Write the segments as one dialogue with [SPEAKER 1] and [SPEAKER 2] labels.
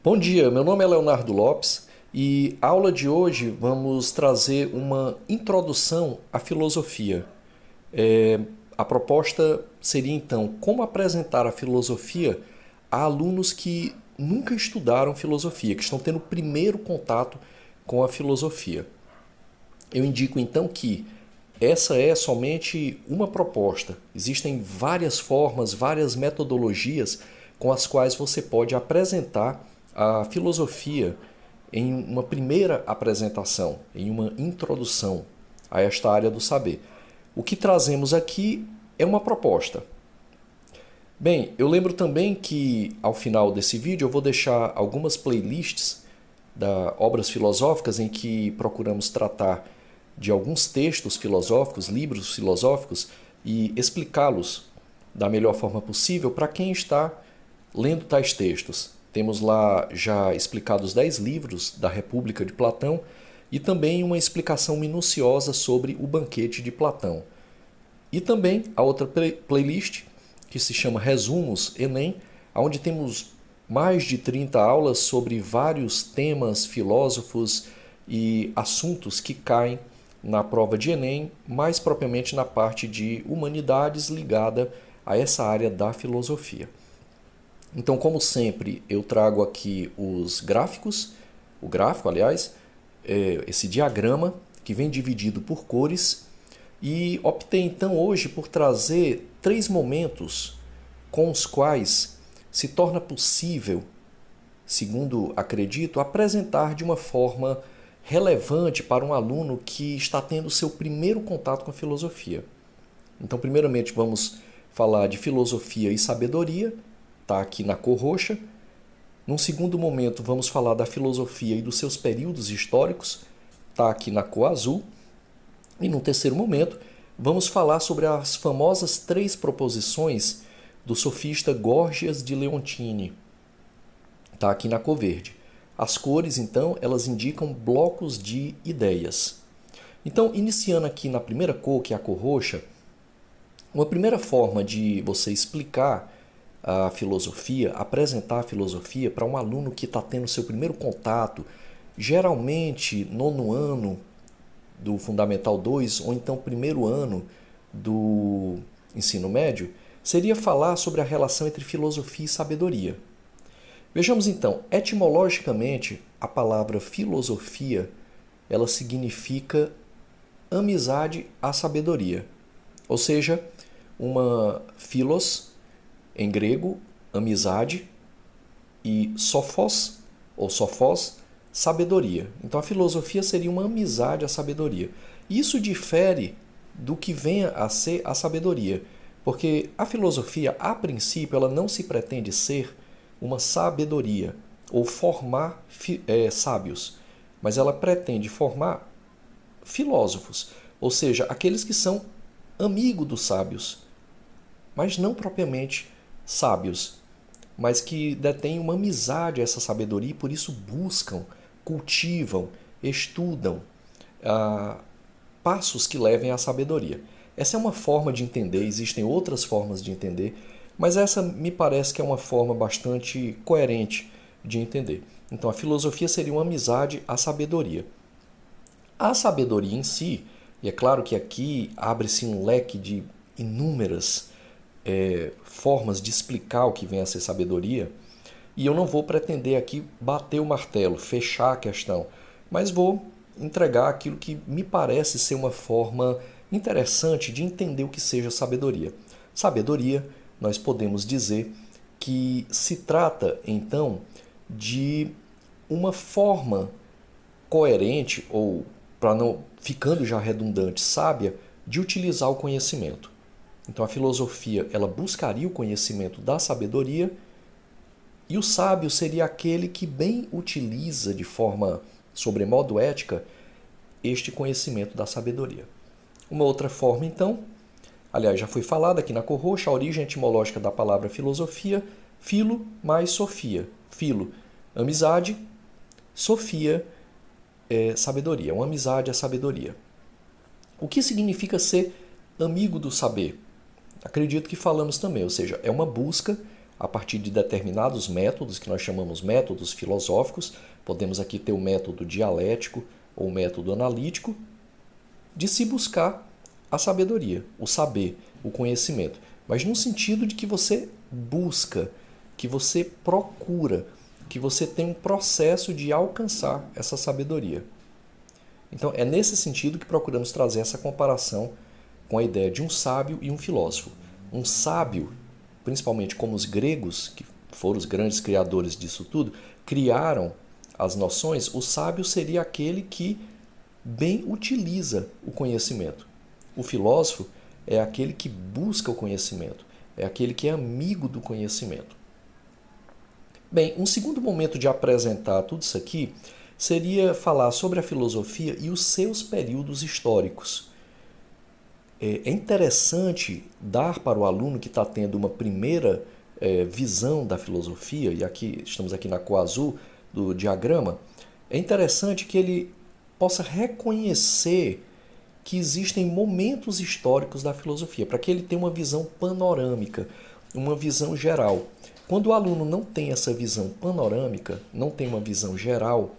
[SPEAKER 1] Bom dia, meu nome é Leonardo Lopes e a aula de hoje vamos trazer uma introdução à filosofia. É, a proposta seria então como apresentar a filosofia a alunos que nunca estudaram filosofia, que estão tendo o primeiro contato com a filosofia. Eu indico então que essa é somente uma proposta. Existem várias formas, várias metodologias com as quais você pode apresentar a filosofia em uma primeira apresentação, em uma introdução a esta área do saber. O que trazemos aqui é uma proposta. Bem, eu lembro também que ao final desse vídeo eu vou deixar algumas playlists da obras filosóficas em que procuramos tratar de alguns textos filosóficos, livros filosóficos e explicá-los da melhor forma possível para quem está lendo tais textos. Temos lá já explicados 10 livros da República de Platão e também uma explicação minuciosa sobre o banquete de Platão. E também a outra playlist que se chama Resumos Enem, onde temos mais de 30 aulas sobre vários temas, filósofos e assuntos que caem na prova de Enem, mais propriamente na parte de humanidades ligada a essa área da filosofia. Então, como sempre, eu trago aqui os gráficos, o gráfico, aliás, esse diagrama que vem dividido por cores e optei então hoje por trazer 3 momentos com os quais se torna possível, segundo acredito, apresentar de uma forma relevante para um aluno que está tendo seu primeiro contato com a filosofia. Então, primeiramente, vamos falar de filosofia e sabedoria, está aqui na cor roxa. Num segundo momento, vamos falar da filosofia e dos seus períodos históricos, está aqui na cor azul. E num terceiro momento, vamos falar sobre as famosas 3 proposições do sofista Górgias de Leontini, está aqui na cor verde. As cores, então, elas indicam blocos de ideias. Então, iniciando aqui na primeira cor, que é a cor roxa, uma primeira forma de você explicar a filosofia, apresentar a filosofia para um aluno que está tendo seu primeiro contato, geralmente nono ano do Fundamental 2 ou então primeiro ano do ensino médio, seria falar sobre a relação entre filosofia e sabedoria. Vejamos então, etimologicamente, a palavra filosofia, ela significa amizade à sabedoria. Ou seja, uma philos, em grego, amizade, e sophos, ou sophos, sabedoria. Então a filosofia seria uma amizade à sabedoria. Isso difere do que venha a ser a sabedoria, porque a filosofia, a princípio, ela não se pretende ser uma sabedoria ou formar sábios, mas ela pretende formar filósofos, ou seja, aqueles que são amigos dos sábios, mas não propriamente sábios, mas que detêm uma amizade a essa sabedoria e por isso buscam, cultivam, estudam passos que levem à sabedoria. Essa é uma forma de entender, existem outras formas de entender, mas essa me parece que é uma forma bastante coerente de entender. Então a filosofia seria uma amizade à sabedoria. A sabedoria em si, e é claro que aqui abre-se um leque de inúmeras formas de explicar o que vem a ser sabedoria, e eu não vou pretender aqui bater o martelo, fechar a questão, mas vou entregar aquilo que me parece ser uma forma interessante de entender o que seja sabedoria. Sabedoria, nós podemos dizer que se trata, então, de uma forma coerente, ou, para não ficando já redundante, sábia, de utilizar o conhecimento. Então a filosofia, ela buscaria o conhecimento da sabedoria, e o sábio seria aquele que bem utiliza de forma sobremodo ética este conhecimento da sabedoria. Uma outra forma, então, aliás, já foi falada aqui na cor roxa, a origem etimológica da palavra filosofia, filo mais sofia. Filo, amizade, sofia, sabedoria. Uma amizade é sabedoria. O que significa ser amigo do saber? Acredito que falamos também, ou seja, é uma busca, a partir de determinados métodos, que nós chamamos métodos filosóficos. Podemos aqui ter o método dialético ou o método analítico, de se buscar a sabedoria, o saber, o conhecimento. Mas no sentido de que você busca, que você procura, que você tem um processo de alcançar essa sabedoria. Então é nesse sentido que procuramos trazer essa comparação com a ideia de um sábio e um filósofo. Um sábio, principalmente como os gregos, que foram os grandes criadores disso tudo, criaram as noções, o sábio seria aquele que bem utiliza o conhecimento. O filósofo é aquele que busca o conhecimento, é aquele que é amigo do conhecimento. Bem, um segundo momento de apresentar tudo isso aqui seria falar sobre a filosofia e os seus períodos históricos. É interessante dar para o aluno que está tendo uma primeira visão da filosofia, e aqui estamos aqui na cor azul do diagrama, é interessante que ele possa reconhecer que existem momentos históricos da filosofia, para que ele tenha uma visão panorâmica, uma visão geral. Quando o aluno não tem essa visão panorâmica, não tem uma visão geral,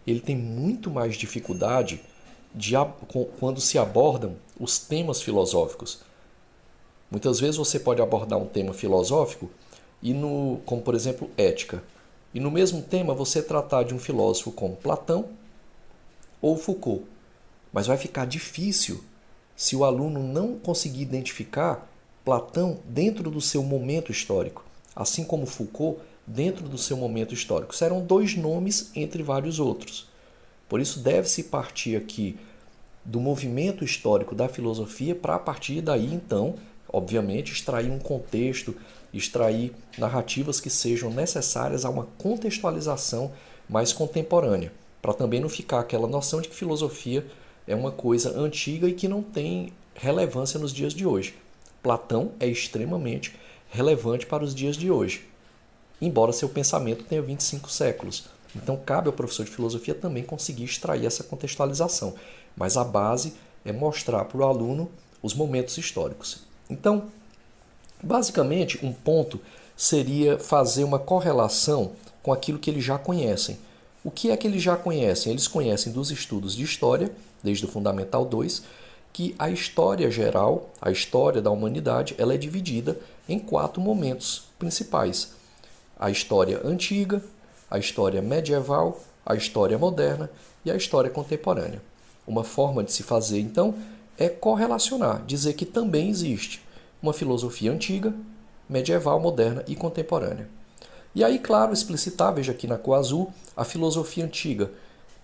[SPEAKER 1] ele tem muito mais dificuldade quando se abordam os temas filosóficos. Muitas vezes você pode abordar um tema filosófico, como por exemplo ética, e no mesmo tema você tratar de um filósofo como Platão ou Foucault. Mas vai ficar difícil se o aluno não conseguir identificar Platão dentro do seu momento histórico, assim como Foucault dentro do seu momento histórico. Serão dois nomes entre vários outros. Por isso deve-se partir aqui do movimento histórico da filosofia para, a partir daí, então, obviamente, extrair um contexto, extrair narrativas que sejam necessárias a uma contextualização mais contemporânea, para também não ficar aquela noção de que filosofia é uma coisa antiga e que não tem relevância nos dias de hoje. Platão é extremamente relevante para os dias de hoje, embora seu pensamento tenha 25 séculos. Então cabe ao professor de filosofia também conseguir extrair essa contextualização, mas a base é mostrar para o aluno os momentos históricos. Então, basicamente, um ponto seria fazer uma correlação com aquilo que eles já conhecem. O que é que eles já conhecem? Eles conhecem dos estudos de história, desde o Fundamental 2, que a história geral, a história da humanidade, ela é dividida em 4 momentos principais. A história antiga, a história medieval, a história moderna e a história contemporânea. Uma forma de se fazer, então, é correlacionar, dizer que também existe uma filosofia antiga, medieval, moderna e contemporânea. E aí, claro, explicitar, veja aqui na cor azul, a filosofia antiga.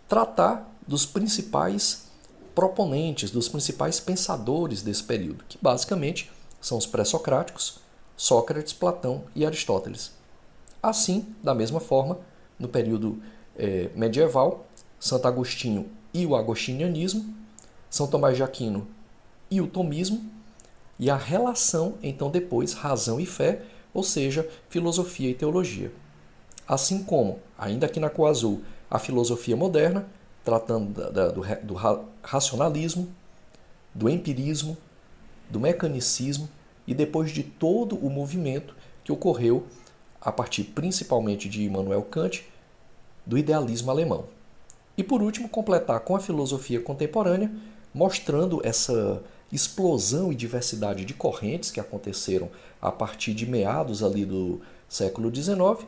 [SPEAKER 1] Tratar dos principais proponentes, dos principais pensadores desse período, que basicamente são os pré-socráticos, Sócrates, Platão e Aristóteles. Assim, da mesma forma, no período medieval, Santo Agostinho e o agostinianismo, São Tomás de Aquino e o tomismo, e a relação, então, depois, razão e fé, ou seja, filosofia e teologia. Assim como, ainda aqui na cor azul, a filosofia moderna, tratando do racionalismo, do empirismo, do mecanicismo e depois de todo o movimento que ocorreu a partir principalmente de Immanuel Kant, do idealismo alemão. E por último, completar com a filosofia contemporânea, mostrando essa explosão e diversidade de correntes que aconteceram a partir de meados ali do século XIX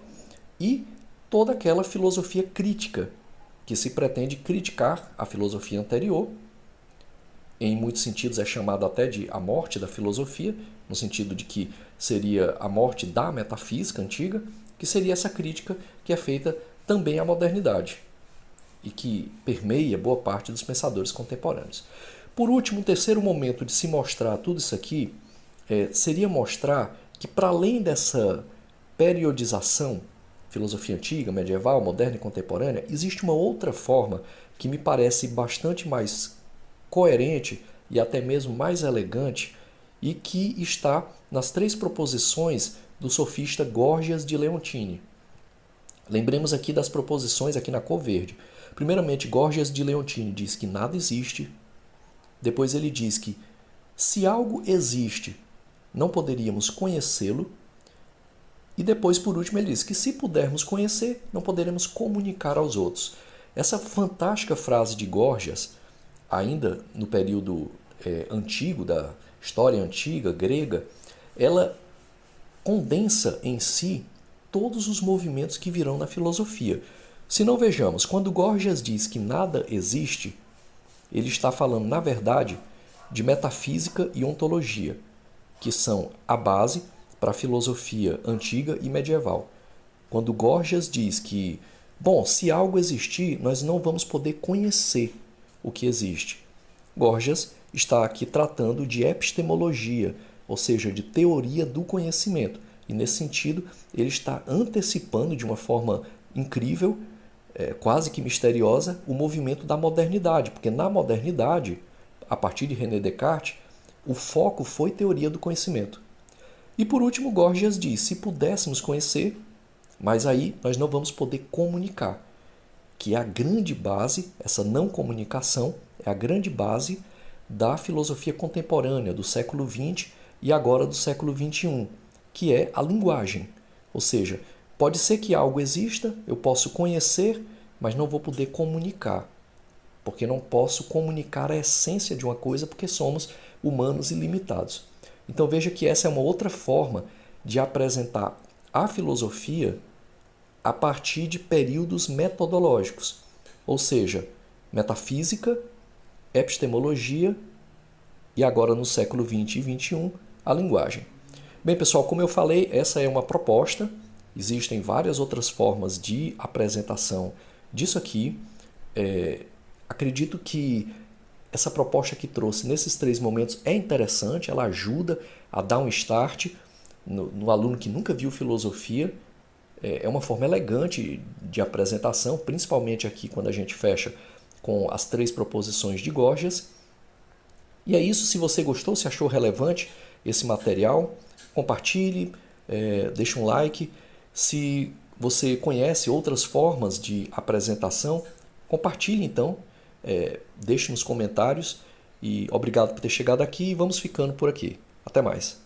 [SPEAKER 1] e toda aquela filosofia crítica que se pretende criticar a filosofia anterior. Em muitos sentidos é chamada até de a morte da filosofia, no sentido de que seria a morte da metafísica antiga, que seria essa crítica que é feita também à modernidade e que permeia boa parte dos pensadores contemporâneos. Por último, um terceiro momento de se mostrar tudo isso aqui seria mostrar que, para além dessa periodização, filosofia antiga, medieval, moderna e contemporânea, existe uma outra forma que me parece bastante mais coerente e até mesmo mais elegante e que está nas 3 proposições do sofista Górgias de Leontini. Lembremos aqui das proposições aqui na cor verde. Primeiramente, Górgias de Leontini diz que nada existe. Depois ele diz que se algo existe, não poderíamos conhecê-lo. E depois, por último, ele diz que se pudermos conhecer, não poderemos comunicar aos outros. Essa fantástica frase de Górgias, ainda no período antigo, da história antiga, grega, ela condensa em si todos os movimentos que virão na filosofia. Se não vejamos, quando Górgias diz que nada existe, ele está falando, na verdade, de metafísica e ontologia, que são a base para a filosofia antiga e medieval. Quando Górgias diz que, bom, se algo existir, nós não vamos poder conhecer o que existe. Górgias está aqui tratando de epistemologia, ou seja, de teoria do conhecimento. E nesse sentido, ele está antecipando de uma forma incrível, quase que misteriosa, o movimento da modernidade. Porque na modernidade, a partir de René Descartes, o foco foi teoria do conhecimento. E por último, Górgias diz, se pudéssemos conhecer, mas aí nós não vamos poder comunicar, que é a grande base, essa não comunicação, é a grande base da filosofia contemporânea do século XX e agora do século XXI, que é a linguagem. Ou seja, pode ser que algo exista, eu posso conhecer, mas não vou poder comunicar, porque não posso comunicar a essência de uma coisa porque somos humanos e limitados. Então veja que essa é uma outra forma de apresentar a filosofia a partir de períodos metodológicos, ou seja, metafísica, epistemologia e agora no século XX e XXI, a linguagem. Bem, pessoal, como eu falei, essa é uma proposta, existem várias outras formas de apresentação disso aqui. Acredito que essa proposta que trouxe nesses 3 momentos é interessante, ela ajuda a dar um start no aluno que nunca viu filosofia. É uma forma elegante de apresentação, principalmente aqui quando a gente fecha com as 3 proposições de Górgias. E é isso, se você gostou, se achou relevante esse material, compartilhe, deixe um like. Se você conhece outras formas de apresentação, compartilhe então. Deixe nos comentários e obrigado por ter chegado aqui e vamos ficando por aqui. Até mais.